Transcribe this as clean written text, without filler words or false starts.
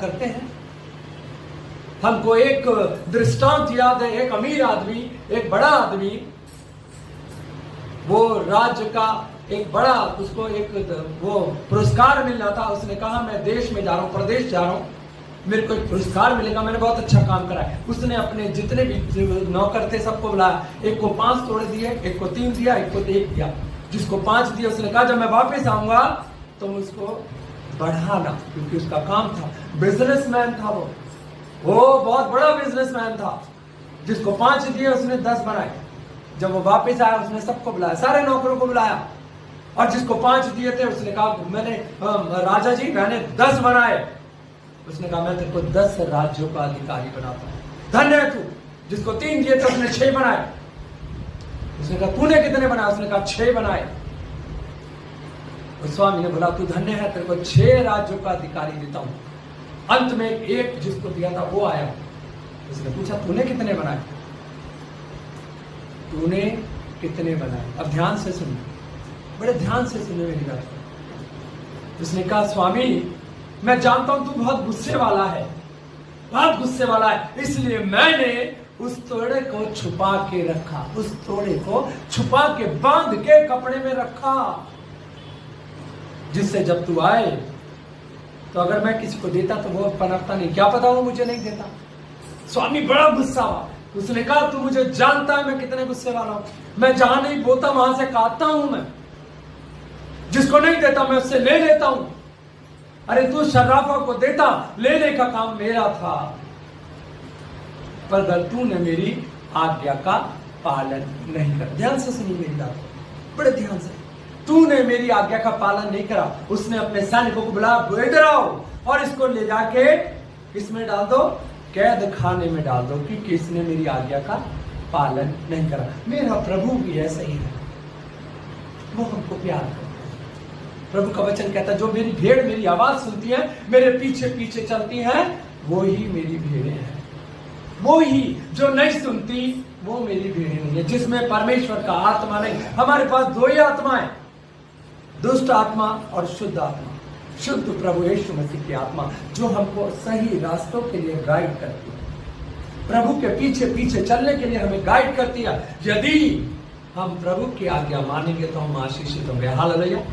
करते हैं। हमको एक दृष्टांत याद है, एक अमीर आदमी, एक बड़ा आदमी, वो राज्य का एक बड़ा, उसको एक वो पुरस्कार मिलना था। उसने कहा मैं देश में जा रहा हूं, प्रदेश जा रहा हूं, मेरे को एक पुरस्कार मिलेगा, मैंने बहुत अच्छा काम करा है। उसने अपने जितने भी नौकर थे सबको बुलाया, एक को 5 तोड़े दिए, एक को 3 दिया, एक को 1 दिया। जिसको 5 दिया उसने कहा जब मैं वापस आऊंगा तुम उसको बढ़ाना, क्योंकि उसका काम था, बिजनेसमैन था वो बहुत बड़ा बिजनेसमैन था। जिसको 5 दिए उसने 10 बनाए। जब वो वापस आया उसने सबको बुलाया, सारे नौकरों को बुलाया, और जिसको 5 दिए थे उसने कहा मैंने राजा जी मैंने 10 बनाए। उसने कहा मैं तेरे को 10 राज्यों का अधिकारी बनाता हूं, धन्य है तू। जिसको 3 दिए थे उसने 6 बनाए। उसने कहा तूने कितने बनाए? उसने कहा 6 बनाए। उस स्वामी ने बोला तू धन्य है, तेरे को 6 राज्यों का अधिकारी देता हूं। अंत में एक जिसको दिया था वो आया, उसने पूछा तूने कितने बनाए? तूने कितने बनाए? अब ध्यान से सुनिए, बड़े ध्यान से सुनिए मेरी बात। उसने कहा स्वामी मैं जानता हूं तू बहुत गुस्से वाला है, बहुत गुस्से वाला है, इसलिए मैंने उस तोड़े को छुपा के रखा, उस तोड़े को छुपा के बांध के कपड़े में रखा, जिससे जब तू आए तो अगर मैं किसी को देता तो वो पनपता नहीं, क्या पता वो मुझे नहीं देता। स्वामी बड़ा गुस्सा हुआ। उसने कहा तू मुझे जानता है मैं कितने गुस्से वाला हूं, मैं जहां नहीं बोता वहां से काटता हूं, मैं जिसको नहीं देता मैं उससे ले लेता हूं। अरे तू शर्राफा को देता, लेने का काम मेरा था, पर अगर तूने मेरी आज्ञा का पालन नहीं कर, ध्यान से सुनिए मेरी बात, बड़े ध्यान से, तूने मेरी आज्ञा का पालन नहीं करा। उसने अपने सैनिकों को बुलाया, इधर आओ और इसको ले जाके इसमें डाल दो, कैद खाने में डाल दो, क्योंकि इसने मेरी आज्ञा का पालन नहीं करा। मेरा प्रभु भी ऐसा ही है, वो हमको प्यार करता है। प्रभु का वचन कहता है जो मेरी भेड़ मेरी आवाज सुनती है, मेरे पीछे पीछे चलती है, वो ही मेरी भेड़ें हैं। वो ही जो नहीं सुनती वो मेरी भेड़ें नहीं है, जिसमें परमेश्वर का आत्मा नहीं। हमारे पास 2 ही आत्माएं, दुष्ट आत्मा और शुद्ध आत्मा। शुद्ध प्रभु यीशु मसीह की आत्मा जो हमको सही रास्तों के लिए गाइड करती है, प्रभु के पीछे पीछे चलने के लिए हमें गाइड करती है। यदि हम प्रभु की आज्ञा मानेंगे तो हम आशीषित होंगे। हालेलुया।